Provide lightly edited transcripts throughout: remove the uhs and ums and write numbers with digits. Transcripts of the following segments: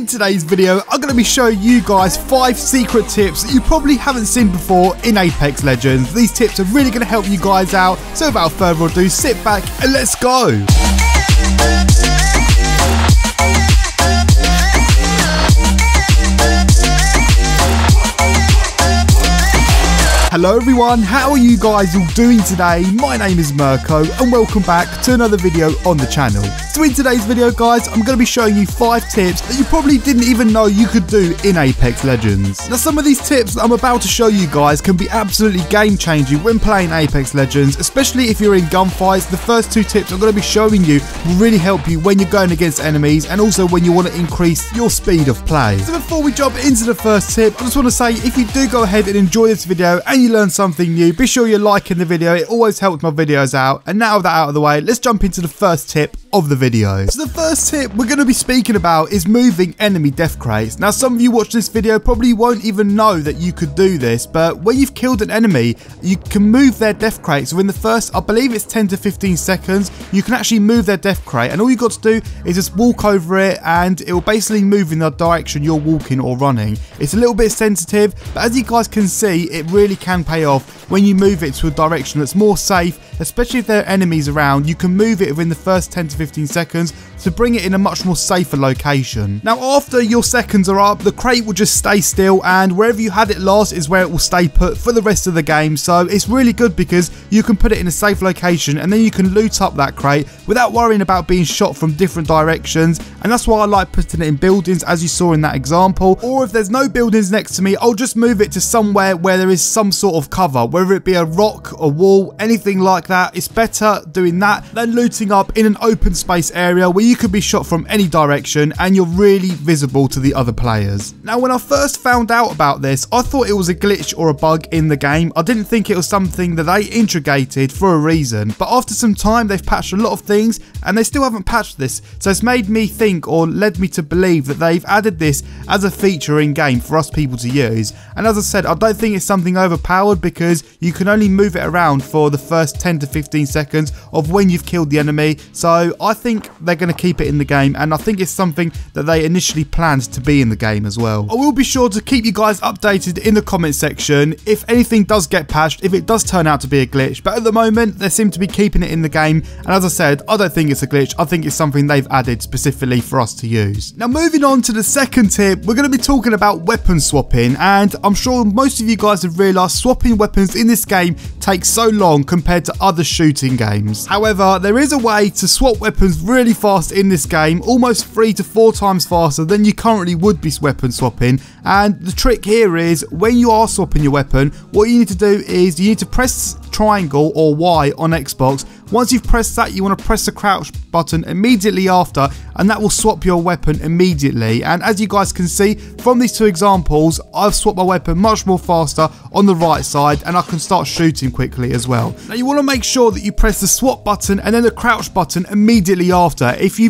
In today's video, I'm going to be showing you guys 5 secret tips that you probably haven't seen before in Apex Legends. These tips are really going to help you guys out, so without further ado, sit back and let's go! Hello everyone, how are you guys all doing today? My name is Mirko and welcome back to another video on the channel. So in today's video guys, I'm going to be showing you 5 tips that you probably didn't even know you could do in Apex Legends. Now some of these tips that I'm about to show you guys can be absolutely game changing when playing Apex Legends, especially if you're in gunfights. The first 2 tips I'm going to be showing you will really help you when you're going against enemies and also when you want to increase your speed of play. So before we jump into the first tip, I just want to say if you do go ahead and enjoy this video and you learn something new, be sure you're liking the video. It always helps my videos out. And now with that out of the way, let's jump into the first tip of the video. So the first tip we're going to be speaking about is moving enemy death crates. Now some of you watch this video probably won't even know that you could do this, but when you've killed an enemy, you can move their death crate. So in the first, I believe it's 10 to 15 seconds, you can actually move their death crate, and all you got to do is just walk over it and it will basically move in the direction you're walking or running. It's a little bit sensitive, but as you guys can see, it really can pay off when you move it to a direction that's more safe, especially if there are enemies around. You can move it within the first 10 to 15 seconds to bring it in a much more safer location. Now after your seconds are up, the crate will just stay still, and wherever you had it last is where it will stay put for the rest of the game. So it's really good because you can put it in a safe location and then you can loot up that crate without worrying about being shot from different directions. And that's why I like putting it in buildings, as you saw in that example. Or if there's no buildings next to me, I'll just move it to somewhere where there is some sort of cover, whether it be a rock, a wall, anything like that. It's better doing that than looting up in an open space area where you could be shot from any direction and you're really visible to the other players. Now when I first found out about this, I thought it was a glitch or a bug in the game. I didn't think it was something that they integrated for a reason, but after some time they've patched a lot of things and they still haven't patched this. So it's made me think, or led me to believe, that they've added this as a feature in game for us people to use. And as I said, I don't think it's something overpowered because you can only move it around for the first 10 to 15 seconds of when you've killed the enemy. So I think they're going to keep it in the game, and I think it's something that they initially planned to be in the game as well. I will be sure to keep you guys updated in the comment section if anything does get patched, if it does turn out to be a glitch, but at the moment they seem to be keeping it in the game, and as I said, I don't think it's a glitch. I think it's something they've added specifically for us to use. Now moving on to the second tip, we're going to be talking about weapon swapping, and I'm sure most of you guys have realised swapping weapons in this game takes so long compared to other shooting games. However, there is a way to swap weapons really fast in this game, almost 3 to 4 times faster than you currently would be weapon swapping. And the trick here is when you are swapping your weapon, what you need to do is you need to press triangle or Y on Xbox. Once you've pressed that, you want to press the crouch button immediately after, and that will swap your weapon immediately. And as you guys can see from these 2 examples, I've swapped my weapon much more faster on the right side, and I can start shooting quickly as well. Now you want to make sure that you press the swap button and then the crouch button immediately after. If you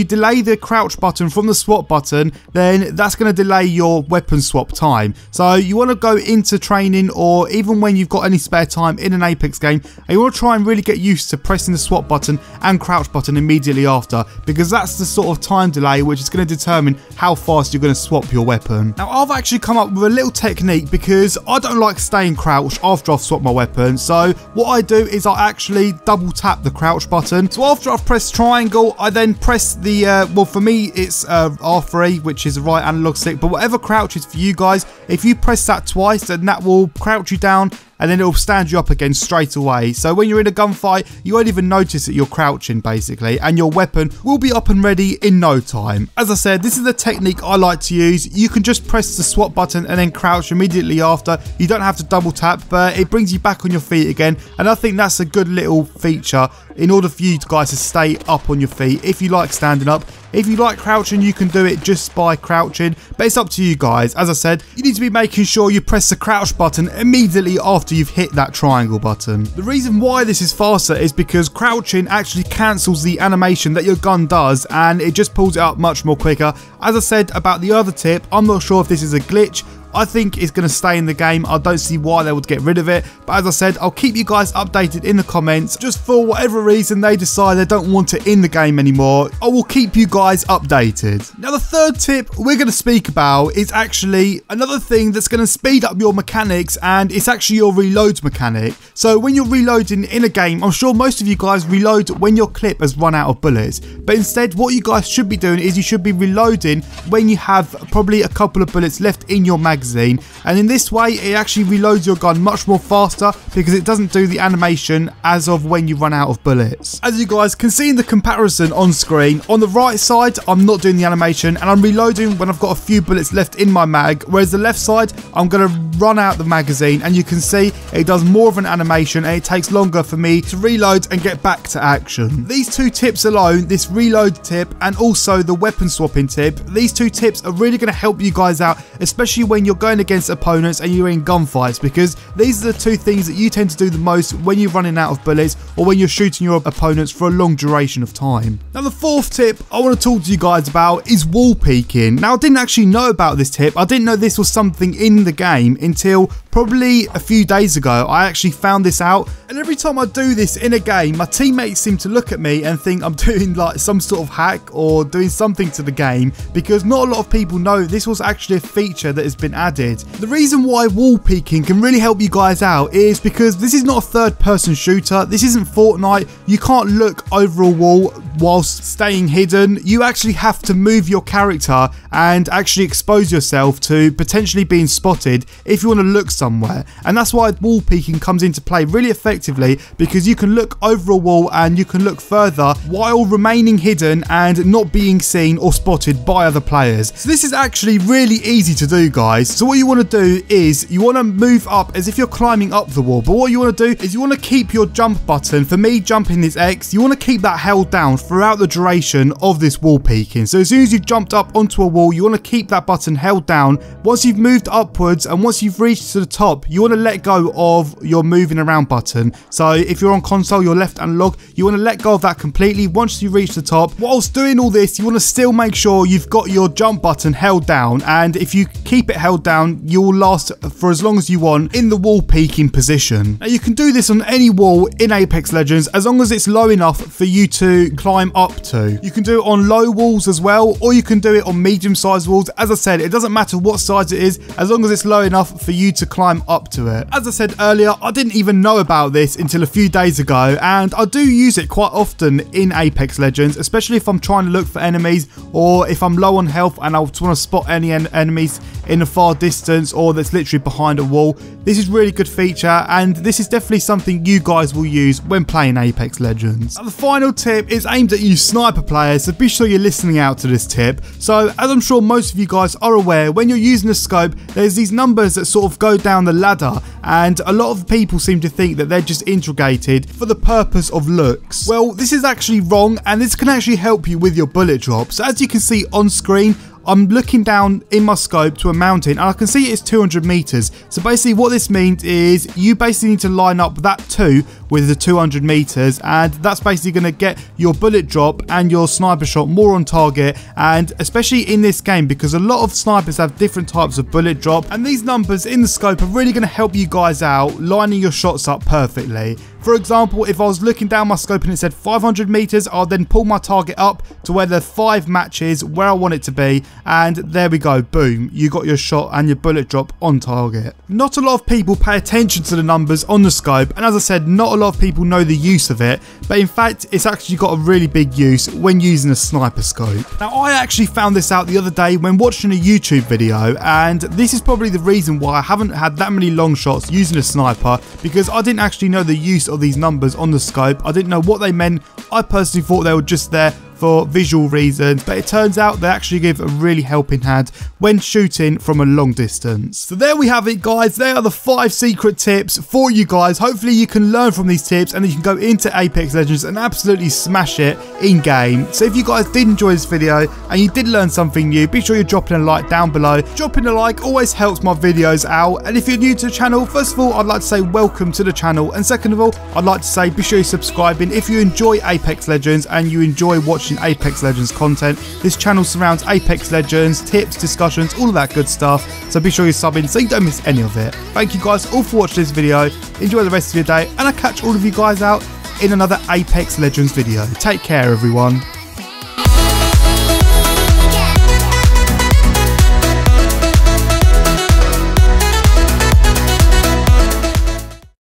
delay the crouch button from the swap button, then that's going to delay your weapon swap time. So you want to go into training, or even when you've got any spare time in an Apex game, and you want to try and really get used to pressing the swap button and crouch button immediately after, because that's the sort of time delay which is going to determine how fast you're going to swap your weapon. Now I've actually come up with a little technique because I don't like staying crouched after I've swapped my weapon. So what I do is I actually double tap the crouch button. So after I've pressed triangle, I then press the well, for me it's R3, which is the right analog stick, but whatever crouch is for you guys, if you press that twice, then that will crouch you down and then it will stand you up again straight away. So when you're in a gunfight, you won't even notice that you're crouching basically, and your weapon will be up and ready in no time. As I said, this is the technique I like to use. You can just press the swap button and then crouch immediately after. You don't have to double tap, but it brings you back on your feet again, and I think that's a good little feature in order for you guys to stay up on your feet if you like standing up. If you like crouching, you can do it just by crouching, but it's up to you guys. As I said, you need to be making sure you press the crouch button immediately after you've hit that triangle button. The reason why this is faster is because crouching actually cancels the animation that your gun does, and it just pulls it up much more quicker. As I said about the other tip, I'm not sure if this is a glitch. I think it's going to stay in the game. I don't see why they would get rid of it. But as I said, I'll keep you guys updated in the comments. Just for whatever reason they decide they don't want it in the game anymore, I will keep you guys updated. Now the third tip we're going to speak about is actually another thing that's going to speed up your mechanics, and it's actually your reload mechanic. So when you're reloading in a game, I'm sure most of you guys reload when your clip has run out of bullets, but instead what you guys should be doing is you should be reloading when you have probably a couple of bullets left in your magazine, and in this way it actually reloads your gun much more faster because it doesn't do the animation as of when you run out of bullets. As you guys can see in the comparison on screen, on the right side I'm not doing the animation and I'm reloading when I've got a few bullets left in my mag, whereas the left side I'm going to run out the magazine, and you can see it does more of an animation and it takes longer for me to reload and get back to action. These two tips alone, this reload tip and also the weapon swapping tip, these two tips are really going to help you guys out, especially when you're going against opponents and you're in gunfights, because these are the two things that you tend to do the most when you're running out of bullets or when you're shooting your opponents for a long duration of time. Now the fourth tip I want to talk to you guys about is wall peeking. Now I didn't actually know about this tip. I didn't know this was something in the game until probably a few days ago. I actually found this out, and every time I do this in a game, my teammates seem to look at me and think I'm doing like some sort of hack or doing something to the game, because not a lot of people know this was actually a feature that has been added. The reason why wall peeking can really help you guys out is because this is not a third-person shooter. This isn't Fortnite. You can't look over a wall whilst staying hidden. You actually have to move your character and actually expose yourself to potentially being spotted if you want to look somewhere, and that's why wall peeking comes into play really effectively, because you can look over a wall and you can look further while remaining hidden and not being seen or spotted by other players. So this is actually really easy to do, guys. So what you want to do is you want to move up as if you're climbing up the wall, but what you want to do is you want to keep your jump button, for me jumping is X, you want to keep that held down throughout the duration of this wall peeking. So as soon as you've jumped up onto a wall, you want to keep that button held down. Once you've moved upwards and once you've reached to the top, you want to let go of your moving around button. So if you're on console, your left analog, you want to let go of that completely once you reach the top. Whilst doing all this, you want to still make sure you've got your jump button held down, and if you keep it held down, you will last for as long as you want in the wall peeking position. Now you can do this on any wall in Apex Legends as long as it's low enough for you to climb up to. You can do it on low walls as well, or you can do it on medium-sized walls. As I said, it doesn't matter what size it is as long as it's low enough for you to climb up to it. As I said earlier, I didn't even know about this until a few days ago, and I do use it quite often in Apex Legends, especially if I'm trying to look for enemies or if I'm low on health and I want to spot any enemies in a far distance or that's literally behind a wall. This is a really good feature, and this is definitely something you guys will use when playing Apex Legends. Now, the final tip is aimed at you sniper players, so be sure you're listening out to this tip. So as I'm sure most of you guys are aware, when you're using a scope, there's these numbers that sort of go down the ladder, and a lot of people seem to think that they're just integrated for the purpose of looks. Well, this is actually wrong, and this can actually help you with your bullet drop. So as you can see on screen, I'm looking down in my scope to a mountain and I can see it's 200 meters. So basically what this means is you basically need to line up that 2 with the 200 meters, and that's basically going to get your bullet drop and your sniper shot more on target. And especially in this game, because a lot of snipers have different types of bullet drop, and these numbers in the scope are really going to help you guys out lining your shots up perfectly. For example, if I was looking down my scope and it said 500 meters, I'll then pull my target up to where the 5 matches where I want it to be, and there we go, boom, you got your shot and your bullet drop on target. Not a lot of people pay attention to the numbers on the scope, and as I said, not a lot of people know the use of it, but in fact it's actually got a really big use when using a sniper scope. Now I actually found this out the other day when watching a YouTube video, and this is probably the reason why I haven't had that many long shots using a sniper, because I didn't actually know the use of these numbers on the scope. I didn't know what they meant. I personally thought they were just there for visual reasons, but it turns out they actually give a really helping hand when shooting from a long distance. So there we have it, guys. They are the 5 secret tips for you guys. Hopefully you can learn from these tips and you can go into Apex Legends and absolutely smash it in game. So if you guys did enjoy this video and you did learn something new, be sure you're dropping a like down below. Dropping a like always helps my videos out, and if you're new to the channel, first of all I'd like to say welcome to the channel, and second of all I'd like to say be sure you're subscribing if you enjoy Apex Legends and you enjoy watching watching Apex Legends content. This channel surrounds Apex Legends, tips, discussions, all of that good stuff, so be sure you sub in so you don't miss any of it. Thank you guys all for watching this video, enjoy the rest of your day, and I'll catch all of you guys out in another Apex Legends video. Take care everyone.